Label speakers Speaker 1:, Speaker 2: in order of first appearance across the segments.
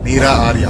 Speaker 1: నీరా ఆర్య.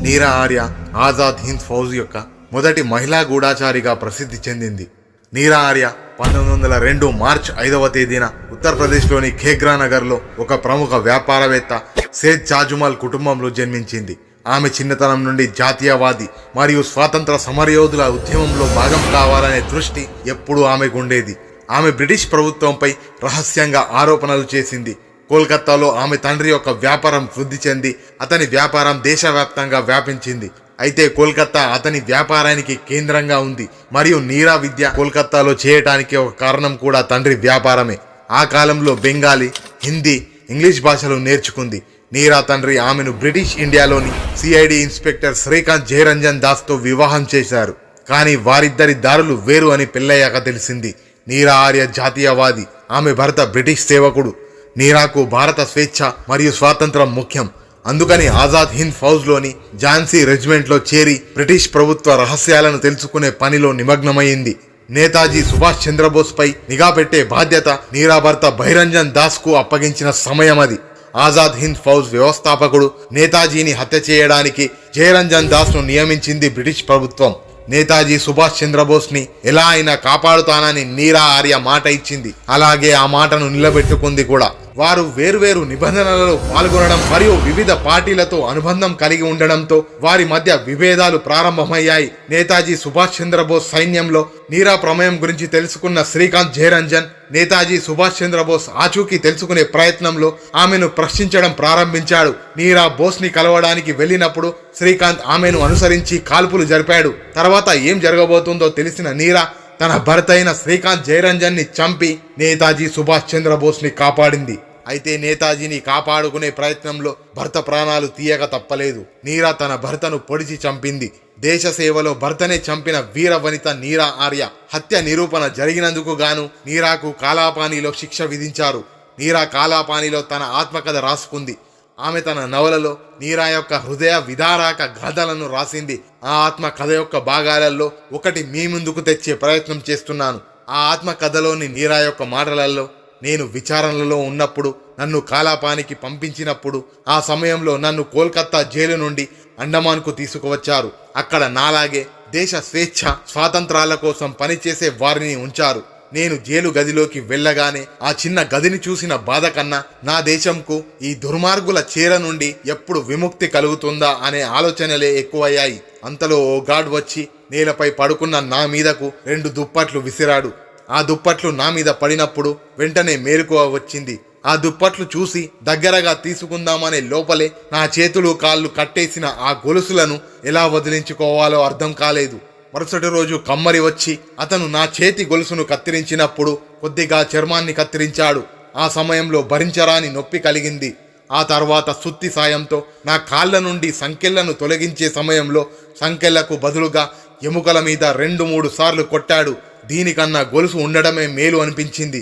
Speaker 1: నీరా ఆర్య ఆజాద్ హింద్ ఫౌజ్ యొక్క మొదటి మహిళా గూఢాచారిగా ప్రసిద్ధి చెందింది. నీరా ఆర్య 1902 మార్చ్ 5వ తేదీన ఉత్తరప్రదేశ్లోని ఖేగ్రా నగర్లో ఒక ప్రముఖ వ్యాపారవేత్త సేద్ చాజుమాల్ కుటుంబంలో జన్మించింది. ఆమె చిన్నతనం నుండి జాతీయవాది మరియు స్వాతంత్ర సమరయోధుల ఉద్యమంలో భాగం కావాలనే దృష్టి ఎప్పుడూ ఆమెకుండేది. ఆమె బ్రిటిష్ ప్రభుత్వంపై రహస్యంగా ఆరోపణలు చేసింది. కోల్కతాలో ఆమె తండ్రి యొక్క వ్యాపారం వృద్ధి చెంది అతని వ్యాపారం దేశవ్యాప్తంగా వ్యాపించింది. అయితే కోల్కతా అతని వ్యాపారానికి కేంద్రంగా ఉంది మరియు నీరా విద్య కోల్కతాలో చేయటానికి ఒక కారణం కూడా తండ్రి వ్యాపారమే. ఆ కాలంలో బెంగాలీ, హిందీ, ఇంగ్లీష్ భాషలు నేర్చుకుంది. నీరా తండ్రి ఆమెను బ్రిటిష్ ఇండియాలోని సిఐడి ఇన్స్పెక్టర్ శ్రీకాంత్ జయరంజన్ దాస్తో వివాహం చేశారు. కానీ వారిద్దరి దారులు వేరు అని పెళ్ళయ్యాక తెలిసింది. నీరా ఆర్య జాతీయవాది, ఆమె భర్త బ్రిటిష్ సేవకుడు. నీరాకు భారత స్వేచ్ఛ మరియు స్వాతంత్రం ముఖ్యం. అందుకని ఆజాద్ హింద్ ఫౌజ్లోని ఝాన్సీ రెజిమెంట్లో చేరి బ్రిటిష్ ప్రభుత్వ రహస్యాలను తెలుసుకునే పనిలో నిమగ్నమైంది. నేతాజీ సుభాష్ చంద్రబోస్ పై నిఘా పెట్టే బాధ్యత నీరా భర్త భైరంజన్ దాస్ కు అప్పగించిన సమయం అది. ఆజాద్ హింద్ ఫౌజ్ వ్యవస్థాపకుడు నేతాజీని హత్య చేయడానికి జయరంజన్ దాస్ ను నియమించింది బ్రిటిష్ ప్రభుత్వం. నేతాజీ సుభాష్ చంద్రబోస్ ని ఎలా అయినా కాపాడుతానని నీరా ఆర్య మాట ఇచ్చింది. అలాగే ఆ మాటను నిలబెట్టుకుంది కూడా. వారు వేర్వేరు నిబంధనలలో పాల్గొనడం మరియు వివిధ పార్టీలతో అనుబంధం కలిగి ఉండడంతో వారి మధ్య విభేదాలు ప్రారంభమయ్యాయి. నేతాజీ సుభాష్ చంద్రబోస్ సైన్యంలో నీరా ప్రమేయం గురించి తెలుసుకున్న శ్రీకాంత్ జయరంజన్ నేతాజీ సుభాష్ చంద్రబోస్ ఆచూకీ తెలుసుకునే ప్రయత్నంలో ఆమెను ప్రశ్నించడం ప్రారంభించాడు. నీరా బోస్ ని కలవడానికి వెళ్ళినప్పుడు శ్రీకాంత్ ఆమెను అనుసరించి కాల్పులు జరిపాడు. తర్వాత ఏం జరగబోతుందో తెలిసిన నీరా తన భర్త అయిన శ్రీకాంత్ జయరంజన్ ని చంపి నేతాజీ సుభాష్ చంద్రబోస్ ని కాపాడింది. అయితే నేతాజీని కాపాడుకునే ప్రయత్నంలో భర్త ప్రాణాలు తీయక తప్పలేదు. నీరా తన భర్తను పొడిచి చంపింది. దేశ సేవలో భర్తనే చంపిన వీర వనిత నీరా ఆర్య. హత్య నిరూపణ జరిగినందుకు గాను నీరాకు కాలాపానీలో శిక్ష విధించారు. నీరా కాలాపానీలో తన ఆత్మకథ రాసుకుంది. ఆమె తన నవలలో నీరా యొక్క హృదయ విదారక గాథలను రాసింది. ఆ ఆత్మ కథ యొక్క భాగాలలో ఒకటి మీ ముందుకు తెచ్చే ప్రయత్నం చేస్తున్నాను. ఆ ఆత్మ కథలోని నీరా యొక్క మాటలలో, నేను విచారణలో ఉన్నప్పుడు నన్ను కాలాపానికి పంపించినప్పుడు ఆ సమయంలో నన్ను కోల్కతా జైలు నుండి అండమాన్కు తీసుకువచ్చారు. అక్కడ నాలాగే దేశ స్వేచ్ఛ స్వాతంత్రాల కోసం పనిచేసే వారిని ఉంచారు. నేను జైలు గదిలోకి వెళ్ళగానే ఆ చిన్న గదిని చూసిన బాధ కన్నా నా దేశంకు ఈ దుర్మార్గుల చీర నుండి ఎప్పుడు విముక్తి కలుగుతుందా అనే ఆలోచనలే ఎక్కువయ్యాయి. అంతలో ఓ గార్డ్ వచ్చి నేలపై పడుకున్న నా మీదకు 2 దుప్పట్లు విసిరాడు. ఆ దుప్పట్లు నా మీద పడినప్పుడు వెంటనే మేలుకువ వచ్చింది. ఆ దుప్పట్లు చూసి దగ్గరగా తీసుకుందామనే లోపలే నా చేతులు కాళ్ళు కట్టేసిన ఆ గొలుసులను ఎలా వదిలించుకోవాలో అర్థం కాలేదు. మరుసటి రోజు కమ్మరి వచ్చి అతను నా చేతి గొలుసును కత్తిరించినప్పుడు కొద్దిగా చర్మాన్ని కత్తిరించాడు. ఆ సమయంలో భరించరాని నొప్పి కలిగింది. ఆ తర్వాత సుత్తి సాయంతో నా కాళ్ళ నుండి సంకెళ్లను తొలగించే సమయంలో సంకెళ్లకు బదులుగా ఎముకల మీద 2-3 సార్లు కొట్టాడు. దీనికన్నా గొలుసు ఉండడమే మేలు అనిపించింది.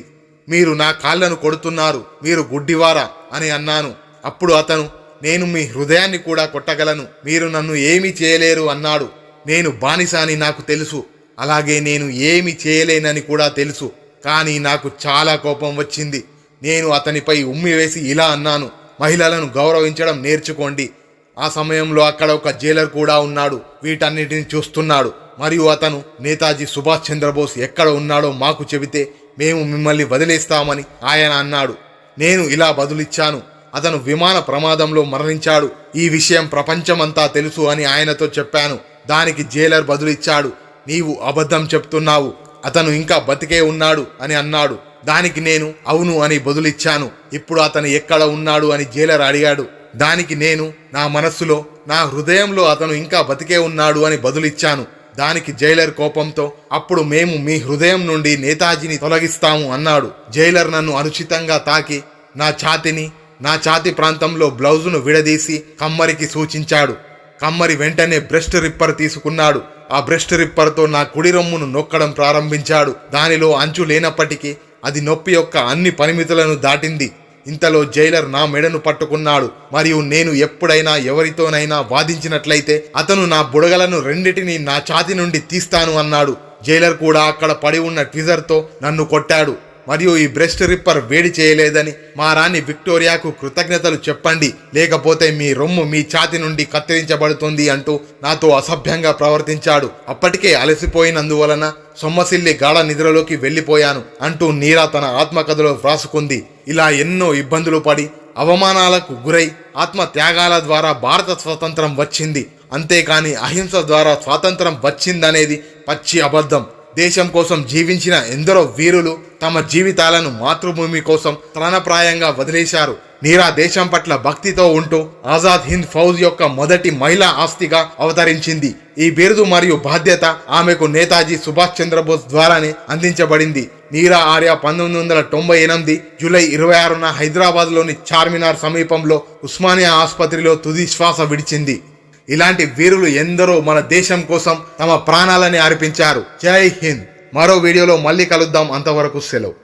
Speaker 1: మీరు నా కాళ్లను కొడుతున్నారు, మీరు గుడ్డివారా అని అన్నాను. అప్పుడు అతను, నేను మీ హృదయాన్ని కూడా కొట్టగలను, మీరు నన్ను ఏమీ చేయలేరు అన్నాడు. నేను బానిస అని నాకు తెలుసు, అలాగే నేను ఏమి చేయలేనని కూడా తెలుసు. కానీ నాకు చాలా కోపం వచ్చింది. నేను అతనిపై ఉమ్మి వేసి ఇలా అన్నాను, మహిళలను గౌరవించడం నేర్చుకోండి. ఆ సమయంలో అక్కడ ఒక జైలర్ కూడా ఉన్నాడు. వీటన్నిటిని చూస్తున్నాడు. మరియు అతను, నేతాజీ సుభాష్ చంద్రబోస్ ఎక్కడ ఉన్నాడో మాకు చెబితే మేము మిమ్మల్ని వదిలేస్తామని ఆయన అన్నాడు. నేను ఇలా బదులిచ్చాను, అతను విమాన ప్రమాదంలో మరణించాడు, ఈ విషయం ప్రపంచమంతా తెలుసు అని ఆయనతో చెప్పాను. దానికి జైలర్ బదులిచ్చాడు, నీవు అబద్ధం చెప్తున్నావు, అతను ఇంకా బతికే ఉన్నాడు అని అన్నాడు. దానికి నేను అవును అని బదులిచ్చాను. ఇప్పుడు అతను ఎక్కడ ఉన్నాడు అని జైలర్ అడిగాడు. దానికి నేను నా మనస్సులో, నా హృదయంలో అతను ఇంకా బతికే ఉన్నాడు అని బదులిచ్చాను. దానికి జైలర్ కోపంతో, అప్పుడు మేము మీ హృదయం నుండి నేతాజీని తొలగిస్తాము అన్నాడు. జైలర్ నన్ను అనుచితంగా తాకి నా ఛాతి ప్రాంతంలో బ్లౌజును విడదీసి కమ్మరికి సూచించాడు. కమ్మరి వెంటనే బ్రెస్ట్ రిప్పర్ తీసుకున్నాడు. ఆ బ్రెస్ట్ రిప్పర్తో నా కుడి రొమ్మును నొక్కడం ప్రారంభించాడు. దానిలో అంచు లేనప్పటికీ అది నొప్పి యొక్క అన్ని పరిమితులను దాటింది. ఇంతలో జైలర్ నా మెడను పట్టుకున్నాడు మరియు నేను ఎప్పుడైనా ఎవరితోనైనా వాదించినట్లయితే అతను నా బుడగలను 2టిని నా ఛాతి నుండి తీస్తాను అన్నాడు. జైలర్ కూడా అక్కడ పడి ఉన్న ట్విజర్తో నన్ను కొట్టాడు మరియు ఈ బ్రెస్ట్ రిప్పర్ వేడి చేయలేదని మా రాణి విక్టోరియాకు కృతజ్ఞతలు చెప్పండి, లేకపోతే మీ రొమ్ము మీ ఛాతి నుండి కత్తిరించబడుతుంది అంటూ నాతో అసభ్యంగా ప్రవర్తించాడు. అప్పటికే అలసిపోయినందువలన సొమ్మసిల్లి గాఢ నిద్రలోకి వెళ్లిపోయాను అంటూ నీరా తన ఆత్మకథలో వ్రాసుకుంది. ఇలా ఎన్నో ఇబ్బందులు పడి అవమానాలకు గురై ఆత్మత్యాగాల ద్వారా భారత స్వాతంత్రం వచ్చింది. అంతేకాని అహింస ద్వారా స్వాతంత్రం వచ్చిందనేది పచ్చి అబద్ధం. దేశం కోసం జీవించిన ఎందరో వీరులు తమ జీవితాలను మాతృభూమి కోసం ప్రాణప్రాయంగా వదిలేశారు. నీరా దేశం పట్ల భక్తితో ఉంటూ ఆజాద్ హింద్ ఫౌజ్ యొక్క మొదటి మహిళా ఆస్తిగా అవతరించింది. ఈ బిరుదు మరియు బాధ్యత ఆమెకు నేతాజీ సుభాష్ చంద్రబోస్ ద్వారానే అందించబడింది. నీరా ఆర్య 1998 జూలై 26న హైదరాబాద్లోని చార్మినార్ సమీపంలో ఉస్మానియా ఆసుపత్రిలో తుది శ్వాస విడిచింది. ఇలాంటి వీరులు ఎందరో మన దేశం కోసం తమ ప్రాణాలని అర్పించారు. జై హింద్. మరో వీడియోలో మళ్ళీ కలుద్దాం. అంతవరకు సెలవు.